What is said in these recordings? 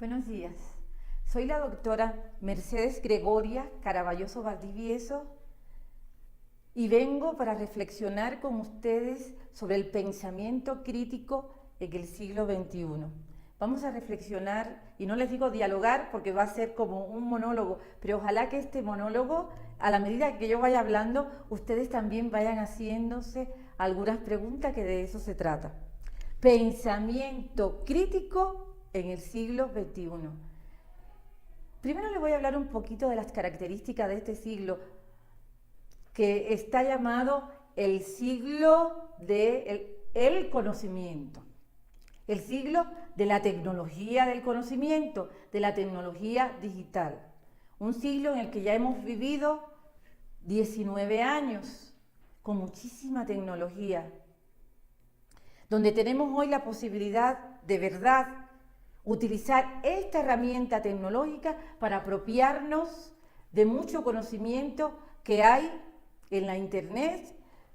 Buenos días. Soy la doctora Mercedes Gregoria Caraballoso Valdivieso y vengo para reflexionar con ustedes sobre el pensamiento crítico en el siglo XXI. Vamos a reflexionar, y no les digo dialogar porque va a ser como un monólogo, pero ojalá que este monólogo, a la medida que yo vaya hablando, ustedes también vayan haciéndose algunas preguntas, que de eso se trata. Pensamiento crítico en el siglo XXI. Primero les voy a hablar un poquito de las características de este siglo, que está llamado el siglo del conocimiento, el siglo de la tecnología del conocimiento, de la tecnología digital. Un siglo en el que ya hemos vivido 19 años con muchísima tecnología, donde tenemos hoy la posibilidad de verdad utilizar esta herramienta tecnológica para apropiarnos de mucho conocimiento que hay en la internet,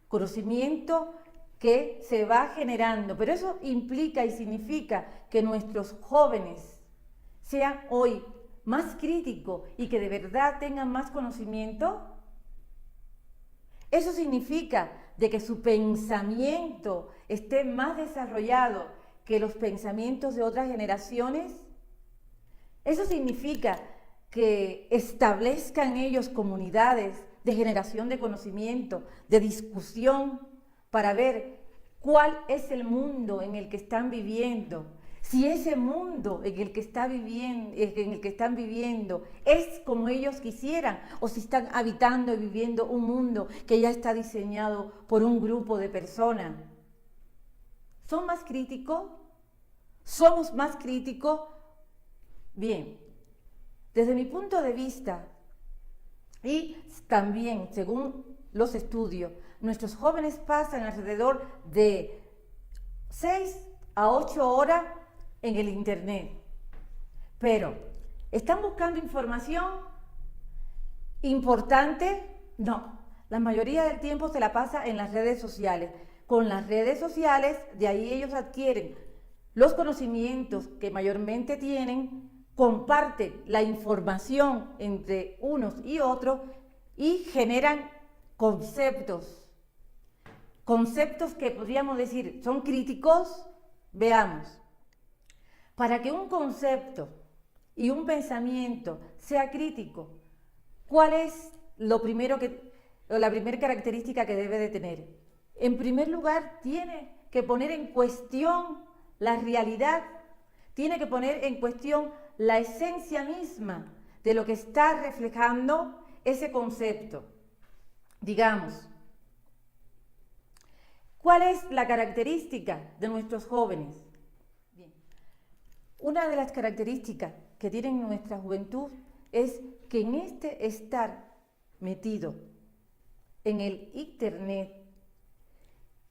conocimiento que se va generando, pero eso implica y significa que nuestros jóvenes sean hoy más críticos y que de verdad tengan más conocimiento. Eso significa de que su pensamiento esté más desarrollado que los pensamientos de otras generaciones. Eso significa que establezcan ellos comunidades de generación de conocimiento, de discusión, para ver cuál es el mundo en el que están viviendo, si ese mundo en el que están viviendo es como ellos quisieran, o si están habitando y viviendo un mundo que ya está diseñado por un grupo de personas. ¿Son más críticos? ¿Somos más críticos? Bien, desde mi punto de vista, y también según los estudios, nuestros jóvenes pasan alrededor de 6 a 8 horas en el internet, pero ¿están buscando información importante? No, la mayoría del tiempo se la pasa en las redes sociales. Con las redes sociales, de ahí ellos adquieren los conocimientos que mayormente tienen, comparten la información entre unos y otros y generan conceptos que podríamos decir son críticos. Veamos, para que un concepto y un pensamiento sea crítico, ¿cuál es la primera característica que debe de tener? En primer lugar, tiene que poner en cuestión la realidad, tiene que poner en cuestión la esencia misma de lo que está reflejando ese concepto. Digamos, ¿cuál es la característica de nuestros jóvenes? Bien. Una de las características que tienen nuestra juventud es que en este estar metido en el internet,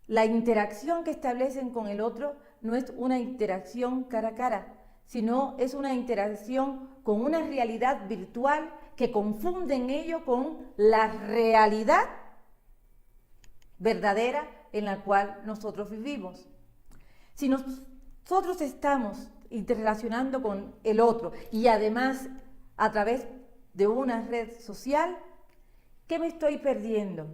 la interacción que establecen con el otro no es una interacción cara a cara, sino es una interacción con una realidad virtual que confunden ellos con la realidad verdadera en la cual nosotros vivimos. Si nosotros estamos interrelacionando con el otro y además a través de una red social, ¿qué me estoy perdiendo?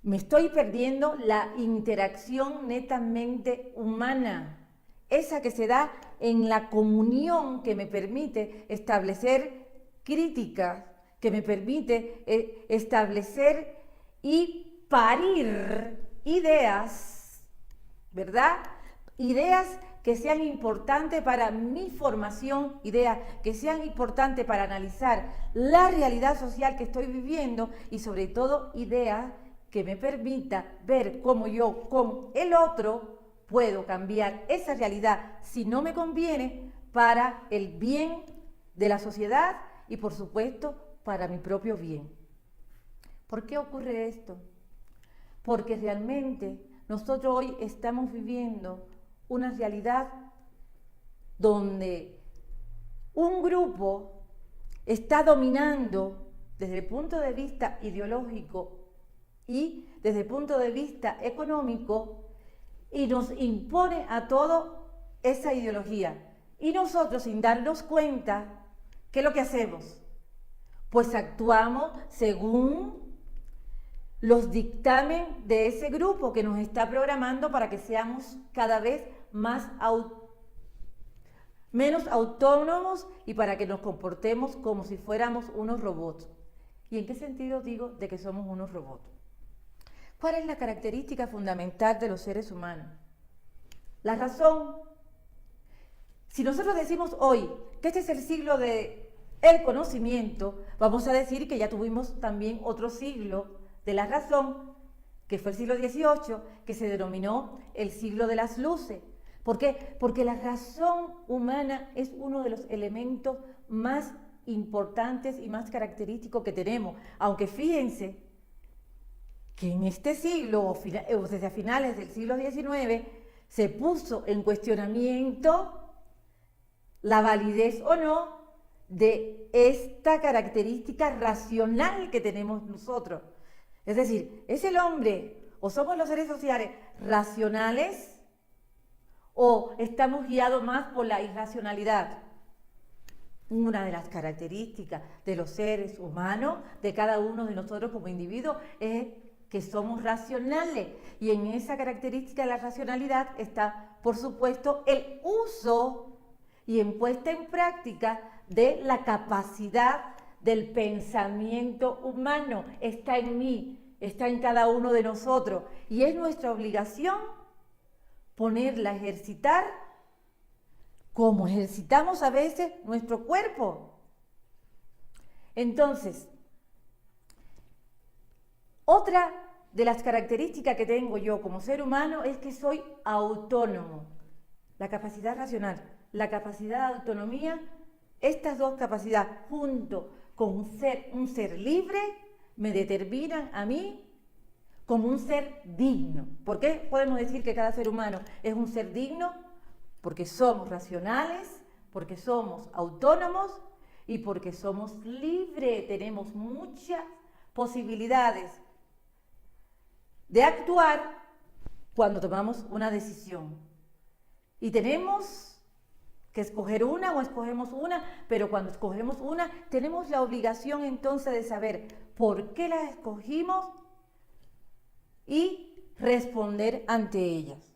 Me estoy perdiendo la interacción netamente humana, esa que se da en la comunión, que me permite establecer críticas, que me permite establecer y parir ideas, ¿verdad? Ideas que sean importantes para mi formación, ideas que sean importantes para analizar la realidad social que estoy viviendo y sobre todo ideas que me permita ver cómo yo con el otro puedo cambiar esa realidad, si no me conviene, para el bien de la sociedad y por supuesto para mi propio bien. ¿Por qué ocurre esto? Porque realmente nosotros hoy estamos viviendo una realidad donde un grupo está dominando desde el punto de vista ideológico y desde el punto de vista económico y nos impone a todo esa ideología Y nosotros, sin darnos cuenta, ¿qué es lo que hacemos? Pues actuamos según los dictámenes de ese grupo que nos está programando para que seamos cada vez menos autónomos y para que nos comportemos como si fuéramos unos robots. ¿Y en qué sentido digo de que somos unos robots? ¿Cuál es la característica fundamental de los seres humanos? La razón. Si nosotros decimos hoy que este es el siglo del conocimiento, vamos a decir que ya tuvimos también otro siglo de la razón, que fue el siglo XVIII, que se denominó el siglo de las luces. ¿Por qué? Porque la razón humana es uno de los elementos más importantes y más característicos que tenemos. Aunque fíjense que en este siglo, o desde finales del siglo XIX, se puso en cuestionamiento la validez o no de esta característica racional que tenemos nosotros. Es decir, ¿es el hombre o somos los seres sociales racionales o estamos guiados más por la irracionalidad? Una de las características de los seres humanos, de cada uno de nosotros como individuos, es que somos racionales. Y en esa característica de la racionalidad está, por supuesto, el uso y en puesta en práctica de la capacidad del pensamiento humano. Está en mí, está en cada uno de nosotros. Y es nuestra obligación ponerla a ejercitar como ejercitamos a veces nuestro cuerpo. Entonces, otra de las características que tengo yo como ser humano es que soy autónomo. La capacidad racional, la capacidad de autonomía, estas dos capacidades junto con un ser libre me determinan a mí como un ser digno. ¿Por qué podemos decir que cada ser humano es un ser digno? Porque somos racionales, porque somos autónomos y porque somos libres. Tenemos muchas posibilidades de actuar cuando tomamos una decisión. Y tenemos que escoger una o escogemos una, pero cuando escogemos una, tenemos la obligación entonces de saber por qué la escogimos y responder ante ellas.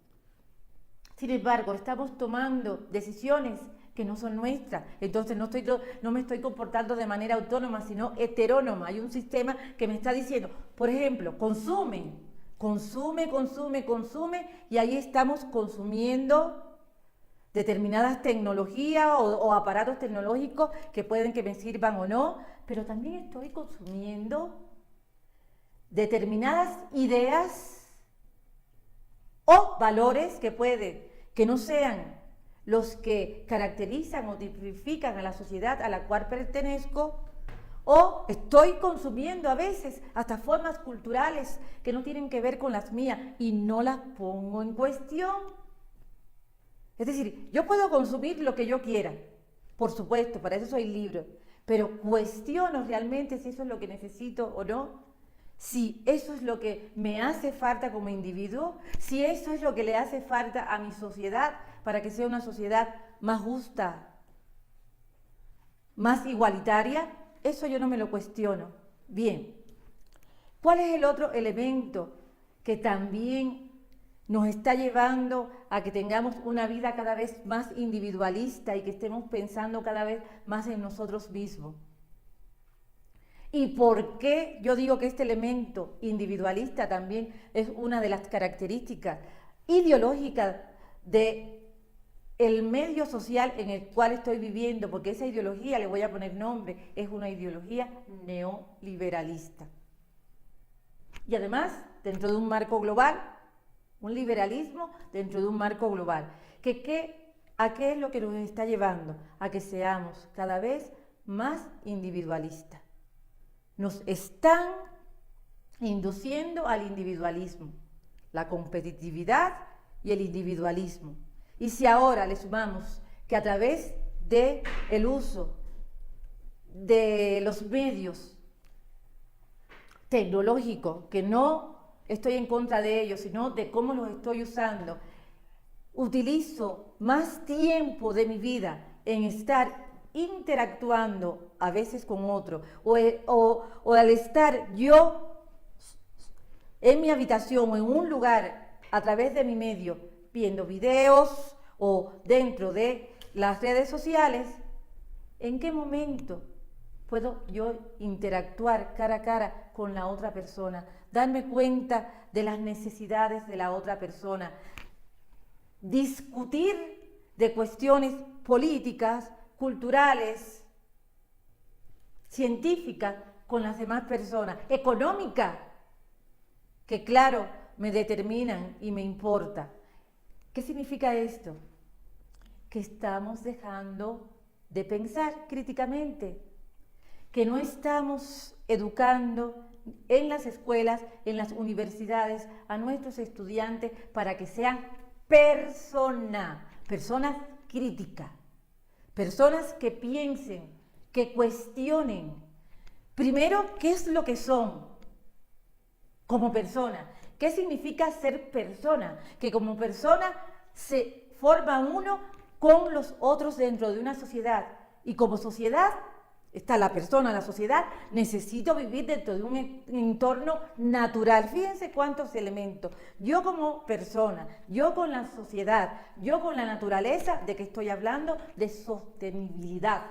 Sin embargo, estamos tomando decisiones que no son nuestras, entonces no me estoy comportando de manera autónoma, sino heterónoma. Hay un sistema que me está diciendo, por ejemplo, consume, y ahí estamos consumiendo determinadas tecnologías o aparatos tecnológicos que pueden que me sirvan o no, pero también estoy consumiendo determinadas ideas o valores que no sean los que caracterizan o tipifican a la sociedad a la cual pertenezco, o estoy consumiendo a veces hasta formas culturales que no tienen que ver con las mías y no las pongo en cuestión. Es decir, yo puedo consumir lo que yo quiera, por supuesto, para eso soy libre, pero cuestiono realmente si eso es lo que necesito o no, si eso es lo que me hace falta como individuo, si eso es lo que le hace falta a mi sociedad para que sea una sociedad más justa, más igualitaria. Eso yo no me lo cuestiono. Bien, ¿cuál es el otro elemento que también nos está llevando a que tengamos una vida cada vez más individualista y que estemos pensando cada vez más en nosotros mismos? ¿Y por qué yo digo que este elemento individualista también es una de las características ideológicas de el medio social en el cual estoy viviendo? Porque esa ideología, le voy a poner nombre, es una ideología neoliberalista. Y además, dentro de un marco global, un liberalismo dentro de un marco global. ¿A qué es lo que nos está llevando? A que seamos cada vez más individualistas. Nos están induciendo al individualismo, la competitividad y el individualismo. Y si ahora le sumamos que a través del uso de los medios tecnológicos, que no estoy en contra de ellos, sino de cómo los estoy usando, utilizo más tiempo de mi vida en estar interactuando a veces con otro o al estar yo en mi habitación o en un lugar a través de mi medio viendo videos o dentro de las redes sociales, ¿en qué momento puedo yo interactuar cara a cara con la otra persona? Darme cuenta de las necesidades de la otra persona. Discutir de cuestiones políticas, culturales, científicas con las demás personas, económicas, que claro, me determinan y me importa. ¿Qué significa esto? Que estamos dejando de pensar críticamente, que no estamos educando en las escuelas, en las universidades, a nuestros estudiantes para que sean personas críticas, personas que piensen, que cuestionen. Primero, ¿qué es lo que son como persona? ¿Qué significa ser persona? Que como persona se forma uno con los otros dentro de una sociedad. Y como sociedad, está la persona, la sociedad, necesito vivir dentro de un entorno natural. Fíjense cuántos elementos. Yo como persona, yo con la sociedad, yo con la naturaleza, ¿de qué estoy hablando? De sostenibilidad.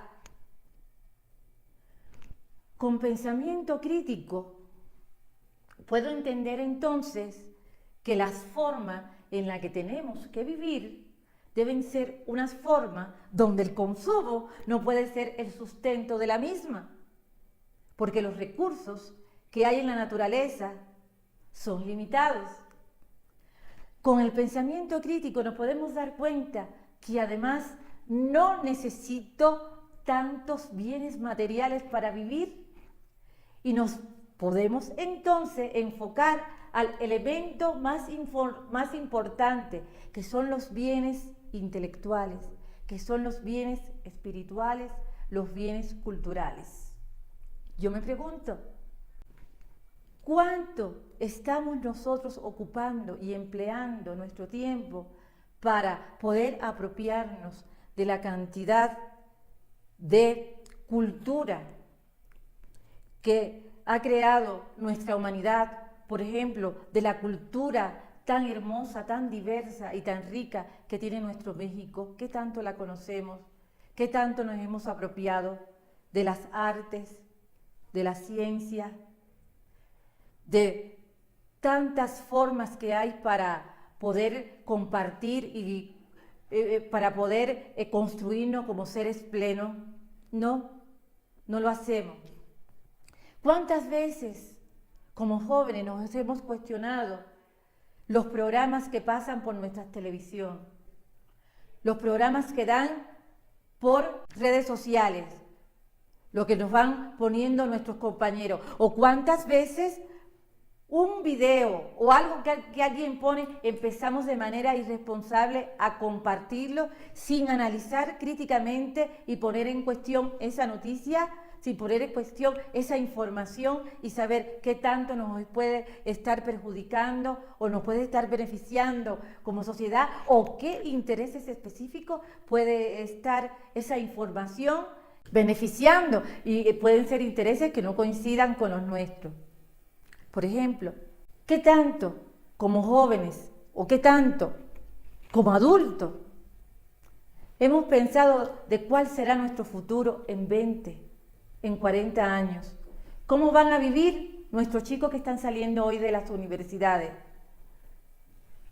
Con pensamiento crítico, puedo entender entonces que las formas en las que tenemos que vivir deben ser unas formas donde el consumo no puede ser el sustento de la misma, porque los recursos que hay en la naturaleza son limitados. Con el pensamiento crítico nos podemos dar cuenta que además no necesito tantos bienes materiales para vivir y nos podemos entonces enfocar al elemento más importante, que son los bienes intelectuales, que son los bienes espirituales, los bienes culturales. Yo me pregunto, ¿cuánto estamos nosotros ocupando y empleando nuestro tiempo para poder apropiarnos de la cantidad de cultura que ha creado nuestra humanidad? Por ejemplo, de la cultura tan hermosa, tan diversa y tan rica que tiene nuestro México. ¿Qué tanto la conocemos? ¿Qué tanto nos hemos apropiado de las artes, de la ciencia, de tantas formas que hay para poder compartir y para poder construirnos como seres plenos? No lo hacemos. ¿Cuántas veces como jóvenes nos hemos cuestionado los programas que pasan por nuestra televisión, los programas que dan por redes sociales, lo que nos van poniendo nuestros compañeros? ¿O cuántas veces un video o algo que alguien pone, empezamos de manera irresponsable a compartirlo sin analizar críticamente y poner en cuestión esa noticia, sin poner en cuestión esa información y saber qué tanto nos puede estar perjudicando o nos puede estar beneficiando como sociedad, o qué intereses específicos puede estar esa información beneficiando? Y pueden ser intereses que no coincidan con los nuestros. Por ejemplo, ¿qué tanto como jóvenes o qué tanto como adultos hemos pensado de cuál será nuestro futuro en 20, en 40 años? ¿Cómo van a vivir nuestros chicos que están saliendo hoy de las universidades?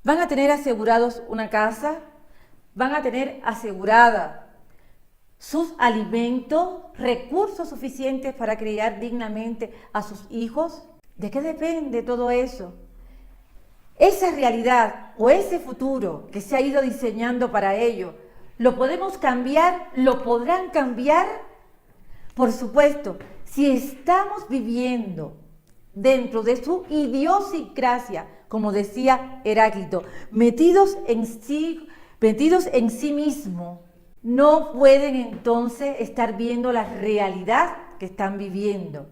¿Van a tener asegurados una casa? ¿Van a tener asegurada sus alimentos, recursos suficientes para criar dignamente a sus hijos? ¿De qué depende todo eso? Esa realidad o ese futuro que se ha ido diseñando para ello, ¿lo podemos cambiar? ¿Lo podrán cambiar? Por supuesto, si estamos viviendo dentro de su idiosincrasia, como decía Heráclito, metidos en sí mismos, no pueden entonces estar viendo la realidad que están viviendo.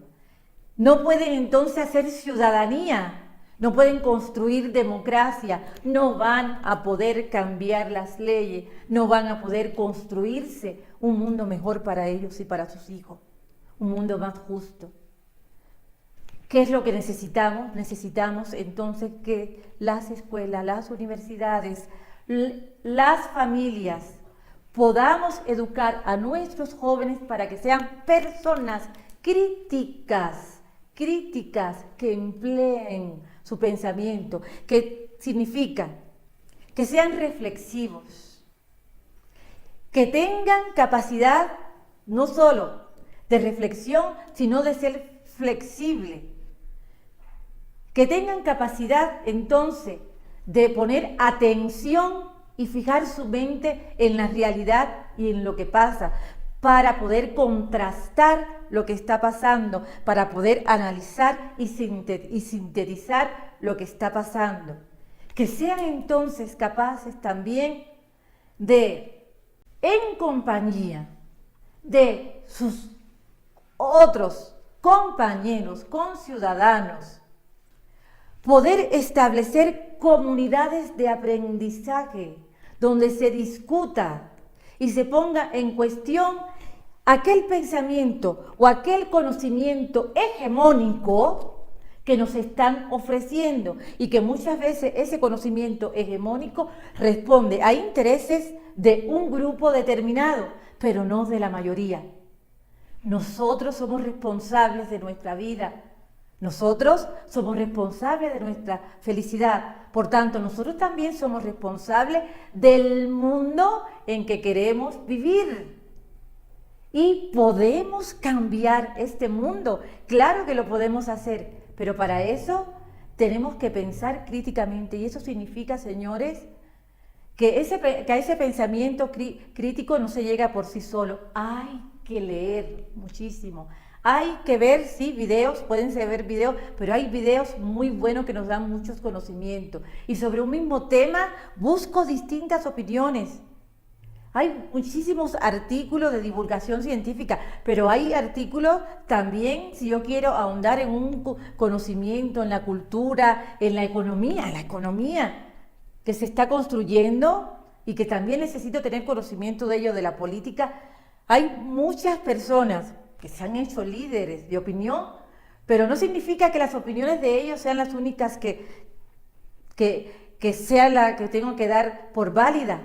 No pueden entonces hacer ciudadanía, no pueden construir democracia, no van a poder cambiar las leyes, no van a poder construirse un mundo mejor para ellos y para sus hijos, un mundo más justo. ¿Qué es lo que necesitamos? Necesitamos entonces que las escuelas, las universidades, las familias podamos educar a nuestros jóvenes para que sean personas críticas, que empleen su pensamiento, que significa que sean reflexivos, que tengan capacidad no solo de reflexión, sino de ser flexible, que tengan capacidad entonces de poner atención y fijar su mente en la realidad y en lo que pasa, para poder contrastar lo que está pasando, para poder analizar y sintetizar lo que está pasando. Que sean entonces capaces también de, en compañía de sus otros compañeros, conciudadanos, poder establecer comunidades de aprendizaje donde se discuta y se ponga en cuestión aquel pensamiento o aquel conocimiento hegemónico que nos están ofreciendo, y que muchas veces ese conocimiento hegemónico responde a intereses de un grupo determinado, pero no de la mayoría. Nosotros somos responsables de nuestra vida. Nosotros somos responsables de nuestra felicidad. Por tanto, nosotros también somos responsables del mundo en que queremos vivir. Y podemos cambiar este mundo. Claro que lo podemos hacer, pero para eso tenemos que pensar críticamente. Y eso significa, señores, que a ese pensamiento crítico no se llega por sí solo. Hay que leer muchísimo. Hay que ver, sí, videos, pueden ver videos, pero hay videos muy buenos que nos dan muchos conocimientos. Y sobre un mismo tema busco distintas opiniones. Hay muchísimos artículos de divulgación científica, pero hay artículos también, si yo quiero ahondar en un conocimiento, en la cultura, en la economía que se está construyendo y que también necesito tener conocimiento de ello, de la política. Hay muchas personas que se han hecho líderes de opinión, pero no significa que las opiniones de ellos sean las únicas que sea la que tengo que dar por válida.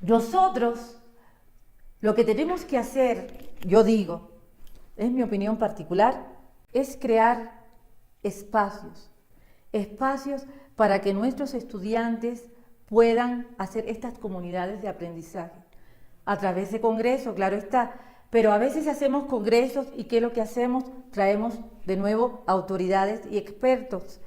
Nosotros lo que tenemos que hacer, yo digo, es mi opinión particular, es crear espacios para que nuestros estudiantes puedan hacer estas comunidades de aprendizaje a través de congresos, claro está. Pero a veces hacemos congresos y ¿qué es lo que hacemos? Traemos de nuevo autoridades y expertos.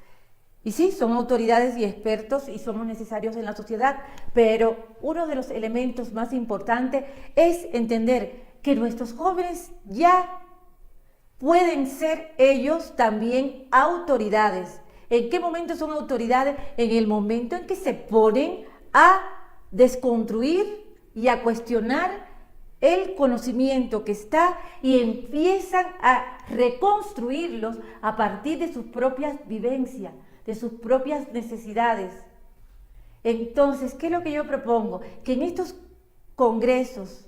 Y sí, son autoridades y expertos y somos necesarios en la sociedad, pero uno de los elementos más importantes es entender que nuestros jóvenes ya pueden ser ellos también autoridades. ¿En qué momento son autoridades? En el momento en que se ponen a desconstruir y a cuestionar el conocimiento que está y empiezan a reconstruirlos a partir de sus propias vivencias, de sus propias necesidades. Entonces, ¿qué es lo que yo propongo? Que en estos congresos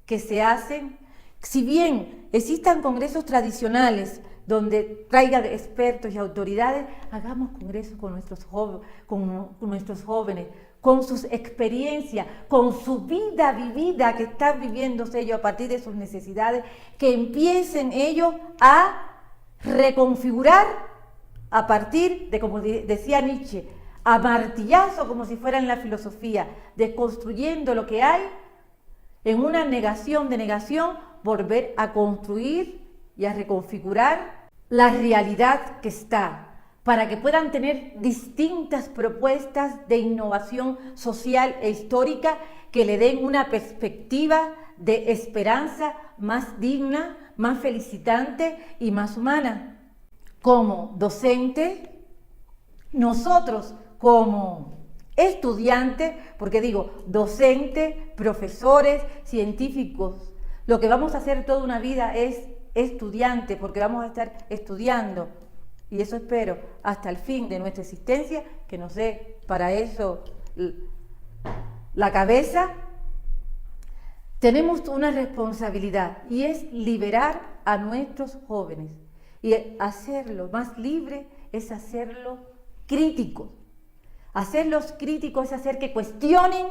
que se hacen, si bien existan congresos tradicionales donde traigan expertos y autoridades, hagamos congresos con nuestros jóvenes, con sus experiencias, con su vida vivida que están viviendo ellos a partir de sus necesidades, que empiecen ellos a reconfigurar a partir de, como decía Nietzsche, a martillazo, como si fuera en la filosofía, desconstruyendo lo que hay, en una negación de negación, volver a construir y a reconfigurar la realidad que está, para que puedan tener distintas propuestas de innovación social e histórica que le den una perspectiva de esperanza más digna, más felicitante y más humana. Como docente, nosotros como estudiantes, porque digo docente, profesores, científicos, lo que vamos a hacer toda una vida es estudiante, porque vamos a estar estudiando. y eso espero hasta el fin de nuestra existencia, que nos dé para eso la cabeza, tenemos una responsabilidad y es liberar a nuestros jóvenes. Y hacerlo más libre es hacerlo crítico. Hacerlos críticos es hacer que cuestionen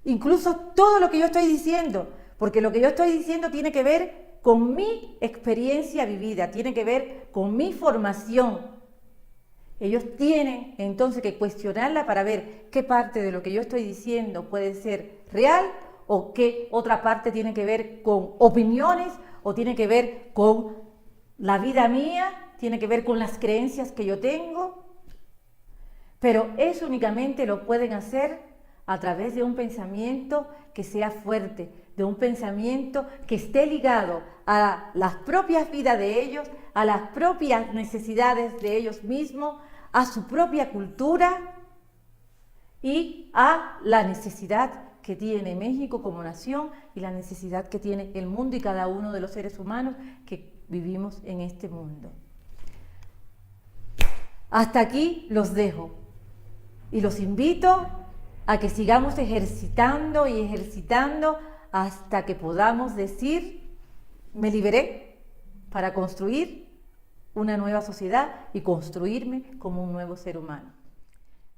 incluso todo lo que yo estoy diciendo, porque lo que yo estoy diciendo tiene que ver con mi experiencia vivida, tiene que ver con mi formación. Ellos tienen entonces que cuestionarla para ver qué parte de lo que yo estoy diciendo puede ser real o qué otra parte tiene que ver con opiniones o tiene que ver con la vida mía, tiene que ver con las creencias que yo tengo. Pero eso únicamente lo pueden hacer a través de un pensamiento que sea fuerte, de un pensamiento que esté ligado a las propias vidas de ellos, a las propias necesidades de ellos mismos, a su propia cultura y a la necesidad que tiene México como nación y la necesidad que tiene el mundo y cada uno de los seres humanos que vivimos en este mundo. Hasta aquí los dejo y los invito a que sigamos ejercitando y ejercitando hasta que podamos decir: me liberé para construir una nueva sociedad y construirme como un nuevo ser humano.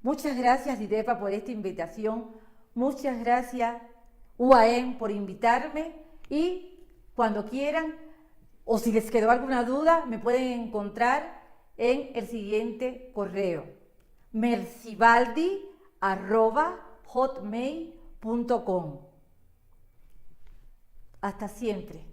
Muchas gracias, Didepa, por esta invitación. Muchas gracias, UAM, por invitarme, y cuando quieran o si les quedó alguna duda me pueden encontrar en el siguiente correo: mercibaldi@hotmail.com. Hasta siempre.